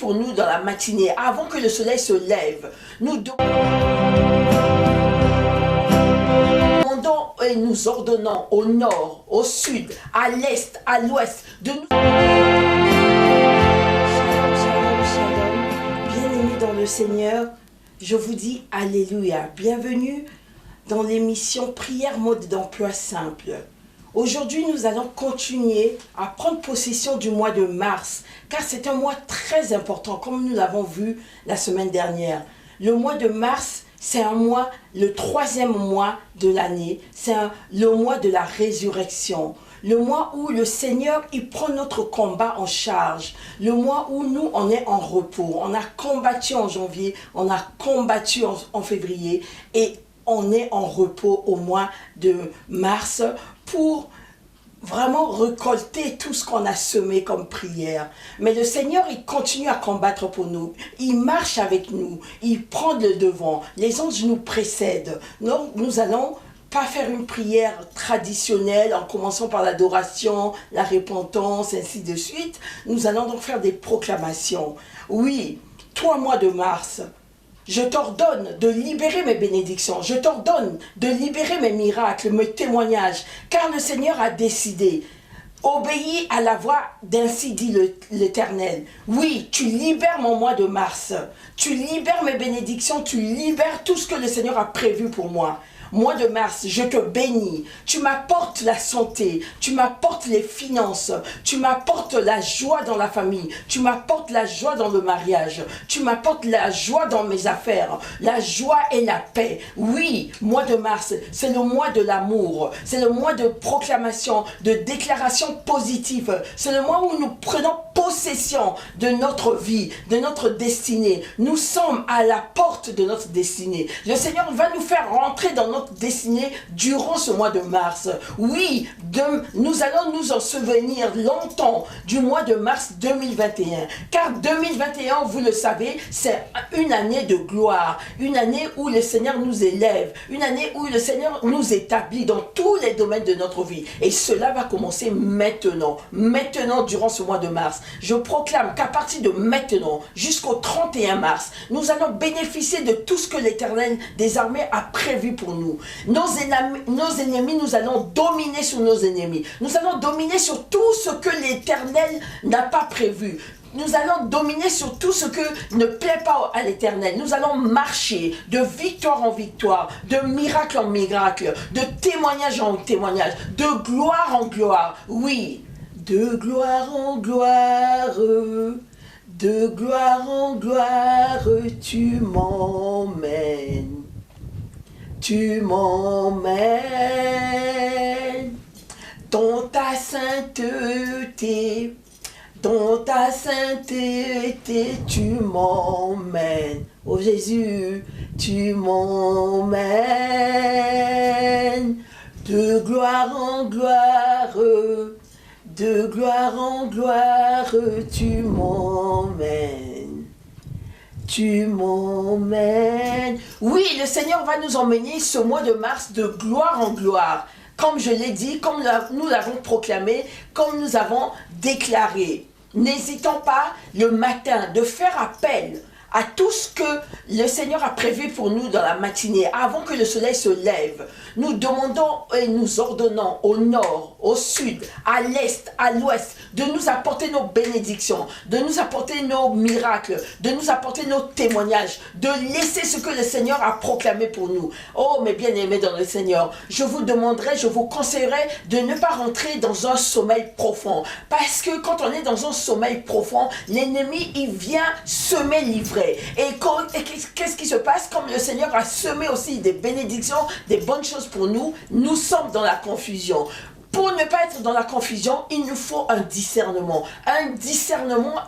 pour nous dans la matinée, avant que le soleil se lève. Nous demandons et nous ordonnons au nord, au sud, à l'est, à l'ouest, de nous... Shalom, shalom, shalom. Bien-aimés dans le Seigneur, je vous dis Alléluia. Bienvenue dans l'émission Prière mode d'emploi simple. Aujourd'hui, nous allons continuer à prendre possession du mois de mars, car c'est un mois très important, comme nous l'avons vu la semaine dernière. Le mois de mars, c'est un mois, le 3e mois de l'année, c'est le mois de la résurrection. Le mois où le Seigneur, il prend notre combat en charge. Le mois où nous, on est en repos. On a combattu en janvier, on a combattu en février et on est en repos au mois de mars pour vraiment récolter tout ce qu'on a semé comme prière. Mais le Seigneur, il continue à combattre pour nous. Il marche avec nous. Il prend le devant. Les anges nous précèdent. Donc, nous allons pas faire une prière traditionnelle en commençant par l'adoration, la repentance, ainsi de suite. Nous allons donc faire des proclamations. Oui, toi, mois de mars, je t'ordonne de libérer mes bénédictions. Je t'ordonne de libérer mes miracles, mes témoignages. Car le Seigneur a décidé. Obéis à la voix d'ainsi dit l'Éternel. Oui, tu libères mon mois de mars. Tu libères mes bénédictions. Tu libères tout ce que le Seigneur a prévu pour moi. Mois de mars, je te bénis. Tu m'apportes la santé, tu m'apportes les finances, tu m'apportes la joie dans la famille, tu m'apportes la joie dans le mariage, tu m'apportes la joie dans mes affaires, la joie et la paix. Oui, mois de mars, c'est le mois de l'amour, c'est le mois de proclamation, de déclaration positive. C'est le mois où nous prenons possession de notre vie, de notre destinée. Nous sommes à la porte de notre destinée. Le Seigneur va nous faire rentrer dans notre destinée durant ce mois de mars. Oui, nous allons nous en souvenir longtemps du mois de mars 2021. Car 2021, vous le savez, c'est une année de gloire. Une année où le Seigneur nous élève. Une année où le Seigneur nous établit dans tous les domaines de notre vie. Et cela va commencer maintenant. Maintenant, durant ce mois de mars. Je proclame qu'à partir de maintenant, jusqu'au 31 mars, nous allons bénéficier de tout ce que l'Éternel des armées a prévu pour nous. Nos ennemis, nous allons dominer sur nos ennemis. Nous allons dominer sur tout ce que l'Éternel n'a pas prévu. Nous allons dominer sur tout ce que ne plaît pas à l'Éternel. Nous allons marcher de victoire en victoire, de miracle en miracle, de témoignage en témoignage, de gloire en gloire. Oui, de gloire en gloire, de gloire en gloire, tu m'emmènes. Tu m'emmènes dans ta sainteté, tu m'emmènes. Oh Jésus, tu m'emmènes de gloire en gloire, de gloire en gloire, tu m'emmènes. Tu m'emmènes. Oui, le Seigneur va nous emmener ce mois de mars de gloire en gloire. Comme je l'ai dit, comme nous l'avons proclamé, comme nous avons déclaré. N'hésitons pas le matin de faire appel à tout ce que le Seigneur a prévu pour nous dans la matinée, avant que le soleil se lève. Nous demandons et nous ordonnons au nord, au sud, à l'est, à l'ouest, de nous apporter nos bénédictions, de nous apporter nos miracles, de nous apporter nos témoignages, de laisser ce que le Seigneur a proclamé pour nous. Oh, mes bien-aimés dans le Seigneur, je vous demanderai, je vous conseillerais de ne pas rentrer dans un sommeil profond. Parce que quand on est dans un sommeil profond, l'ennemi, il vient semer l'ivraie. Et qu'est-ce qui se passe? Comme le Seigneur a semé aussi des bénédictions, des bonnes choses pour nous, nous sommes dans la confusion. Pour ne pas être dans la confusion, il nous faut un discernement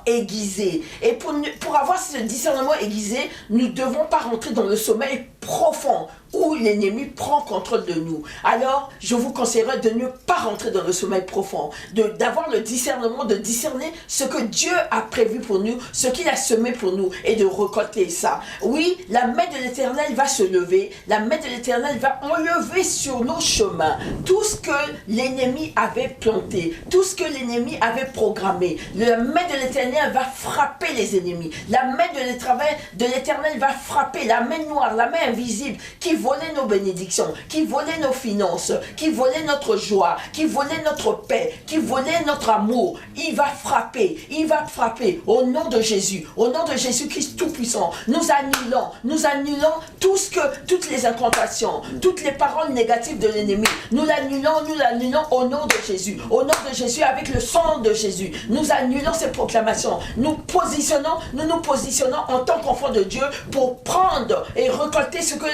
aiguisé. Et pour avoir ce discernement aiguisé, nous ne devons pas rentrer dans le sommeil profond, où l'ennemi prend contrôle de nous. Alors, je vous conseillerais de ne pas rentrer dans le sommeil profond, d'avoir le discernement, de discerner ce que Dieu a prévu pour nous, ce qu'il a semé pour nous, et de récolter ça. Oui, la main de l'Éternel va se lever, la main de l'Éternel va enlever sur nos chemins tout ce que l'ennemi avait planté, tout ce que l'ennemi avait programmé. La main de l'Éternel va frapper les ennemis. La main de l'Éternel va frapper, la main noire, la main invisible qui volait nos bénédictions, qui volait nos finances, qui volait notre joie, qui volait notre paix, qui volait notre amour. Il va frapper au nom de Jésus, au nom de Jésus-Christ Tout-Puissant. Nous annulons toutes les incantations, toutes les paroles négatives de l'ennemi. Nous l'annulons au nom de Jésus. Au nom de Jésus, avec le sang de Jésus. Nous annulons ces proclamations. Nous nous positionnons en tant qu'enfants de Dieu pour prendre et récolter ce que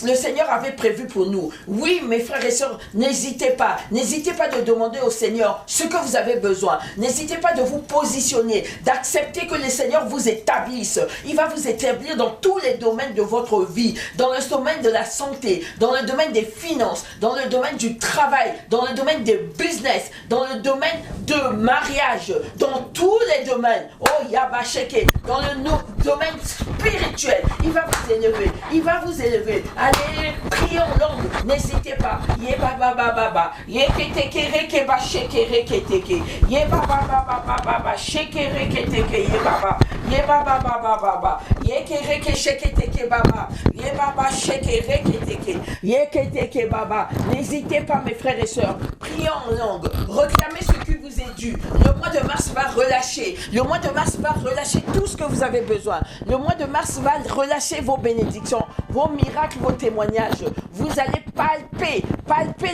le Seigneur avait prévu pour nous. Oui, mes frères et sœurs, n'hésitez pas de demander au Seigneur ce que vous avez besoin. N'hésitez pas de vous positionner, d'accepter que le Seigneur vous établisse. Il va vous établir dans tous les domaines de votre vie, dans le domaine de la santé, dans le domaine des finances, dans le domaine du travail, dans le domaine des business, dans le domaine de mariage, dans tous les domaines. Oh, Yabasheke, dans le domaine spirituel, il va vous élever. Allez, priez en langue, n'hésitez pas. Yebabababa, yeketeke keba shekere keteke, yebabababa, shekere keteke yebaba, yebabababa, yekere ke sheketeke baba, yebaba shekere keteke, yeketeke baba. N'hésitez pas, mes frères et sœurs, priez en langue, réclamez ce qui vous est dû. Le mois de mars va relâcher. Le mois de mars va relâcher tout ce que vous avez besoin. Le mois de mars va relâcher vos bénédictions, vos miracles, vos témoignages. Vous allez palper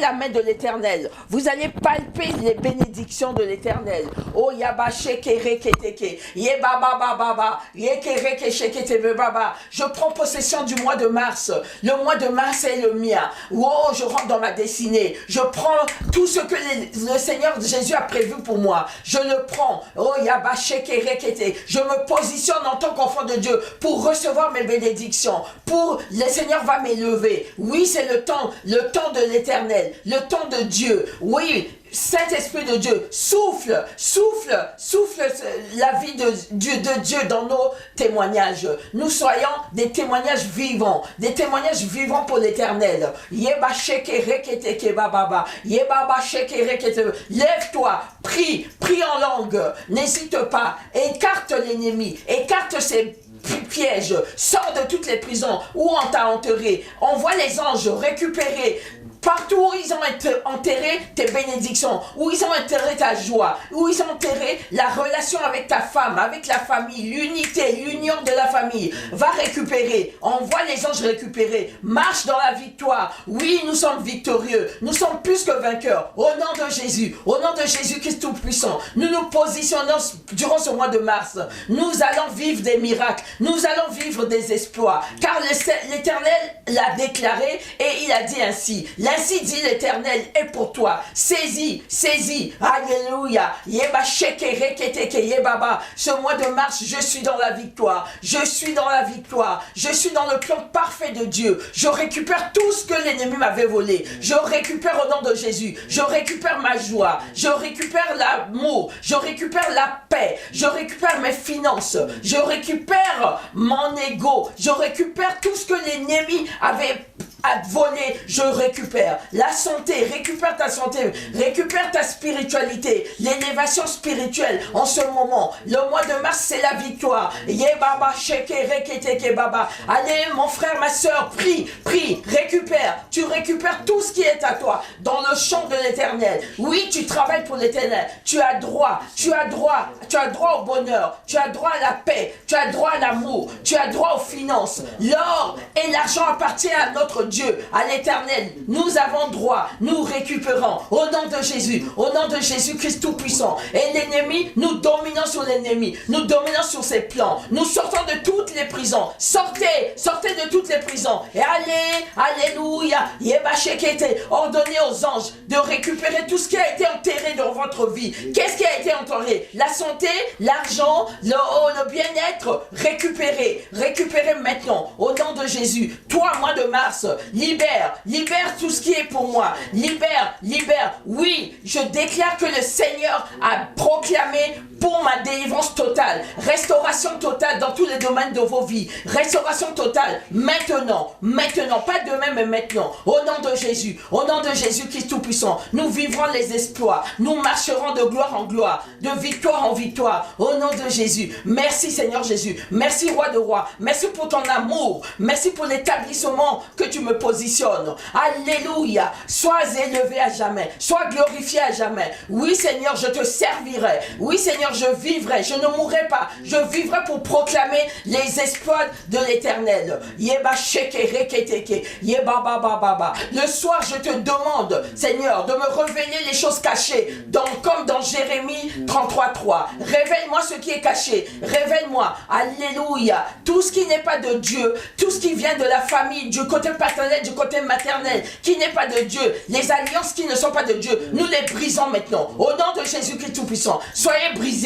la main de l'Éternel. Vous allez palper les bénédictions de l'Éternel. Oh Yabashe kere keteke, yebaba yekere keshekete baba. Je prends possession du mois de mars. Le mois de mars est le mien. Oh, je rentre dans ma destinée. Je prends tout ce que le Seigneur Jésus a prévu pour moi. Je le prends. Oh Yabashe kere kete. Je me positionne en tant qu'enfant de Dieu pour recevoir mes bénédictions. Le Seigneur va m'élever. Oui, c'est le temps de l'Éternel, le temps de Dieu. Oui, Saint-Esprit de Dieu, souffle la vie de Dieu dans nos témoignages. Nous soyons des témoignages vivants pour l'Éternel. Lève-toi, prie en langue, n'hésite pas, écarte l'ennemi, écarte ses pièges, sors de toutes les prisons où on t'a enterré, envoie les anges récupérer partout où ils ont enterré tes bénédictions, où ils ont enterré ta joie, où ils ont enterré la relation avec ta femme, avec la famille, l'unité, l'union de la famille. Va récupérer, envoie les anges récupérer, marche dans la victoire. Oui, nous sommes victorieux, nous sommes plus que vainqueurs. Au nom de Jésus, au nom de Jésus-Christ Tout-Puissant, nous nous positionnons durant ce mois de mars. Nous allons vivre des miracles, nous allons vivre des exploits, car l'Éternel l'a déclaré et il a dit ainsi. Ainsi dit l'Éternel est pour toi. Saisis. Alléluia. Ce mois de mars, je suis dans la victoire. Je suis dans le plan parfait de Dieu. Je récupère tout ce que l'ennemi m'avait volé. Je récupère au nom de Jésus. Je récupère ma joie. Je récupère l'amour. Je récupère la paix. Je récupère mes finances. Je récupère mon ego. Je récupère tout ce que l'ennemi avait à voler, je récupère la santé, récupère ta santé, récupère ta spiritualité, l'élévation spirituelle en ce moment. Le mois de mars, c'est la victoire. Allez, mon frère, ma soeur, prie, récupère. Tu récupères tout ce qui est à toi dans le champ de l'Éternel. Oui, tu travailles pour l'Éternel. Tu as droit au bonheur, tu as droit à la paix, tu as droit à l'amour, tu as droit aux finances. L'or et l'argent appartiennent à notre Dieu, à l'Éternel. Nous avons droit, nous récupérons au nom de Jésus, au nom de Jésus-Christ Tout-Puissant. Et l'ennemi, nous dominons sur l'ennemi, nous dominons sur ses plans. Nous sortons de toutes les prisons. Sortez de toutes les prisons. Et allez, alléluia, ordonnez aux anges de récupérer tout ce qui a été enterré dans votre vie. Qu'est-ce qui a été enterré? La santé, l'argent, le bien-être. Récupérez maintenant au nom de Jésus. Toi, mois de mars, libère tout ce qui est pour moi. Libère. Oui, je déclare que le Seigneur a proclamé pour ma délivrance totale, restauration totale dans tous les domaines de vos vies, restauration totale maintenant, pas demain mais maintenant, au nom de Jésus Christ Tout-Puissant, nous vivrons les exploits, nous marcherons de gloire en gloire, de victoire en victoire, au nom de Jésus. Merci Seigneur Jésus, merci Roi de Rois, merci pour ton amour, merci pour l'établissement que tu me positionnes. Alléluia, sois élevé à jamais, sois glorifié à jamais. Oui Seigneur, je te servirai, oui Seigneur, je vivrai, je ne mourrai pas, je vivrai pour proclamer les exploits de l'Éternel. Le soir, je te demande, Seigneur, de me révéler les choses cachées, comme dans Jérémie 33:3. Révèle-moi ce qui est caché, révèle-moi, alléluia, tout ce qui n'est pas de Dieu, tout ce qui vient de la famille, du côté paternel, du côté maternel, qui n'est pas de Dieu, les alliances qui ne sont pas de Dieu, nous les brisons maintenant, au nom de Jésus-Christ Tout-Puissant. Soyez brisés,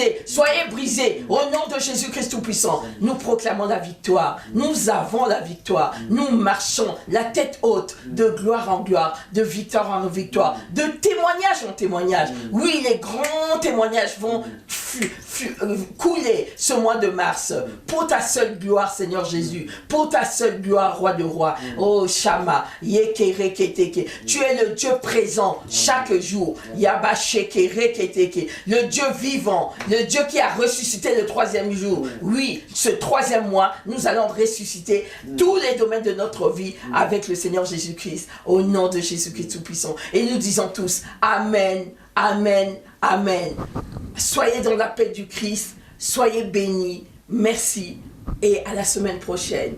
au nom de Jésus-Christ Tout-Puissant. Nous proclamons la victoire, nous avons la victoire, nous marchons la tête haute, de gloire en gloire, de victoire en victoire, de témoignage en témoignage. Oui, les grands témoignages vont couler ce mois de mars, pour ta seule gloire Seigneur Jésus, pour ta seule gloire Roi de Rois. Oh Shama, Yekereketeke, tu es le Dieu présent chaque jour, Yabashekereketeke, le Dieu vivant, le Dieu qui a ressuscité le troisième jour. Oui, ce troisième mois, nous allons ressusciter tous les domaines de notre vie avec le Seigneur Jésus-Christ, au nom de Jésus-Christ Tout-Puissant. Et nous disons tous, Amen, Amen, Amen. Soyez dans la paix du Christ, soyez bénis, merci et à la semaine prochaine.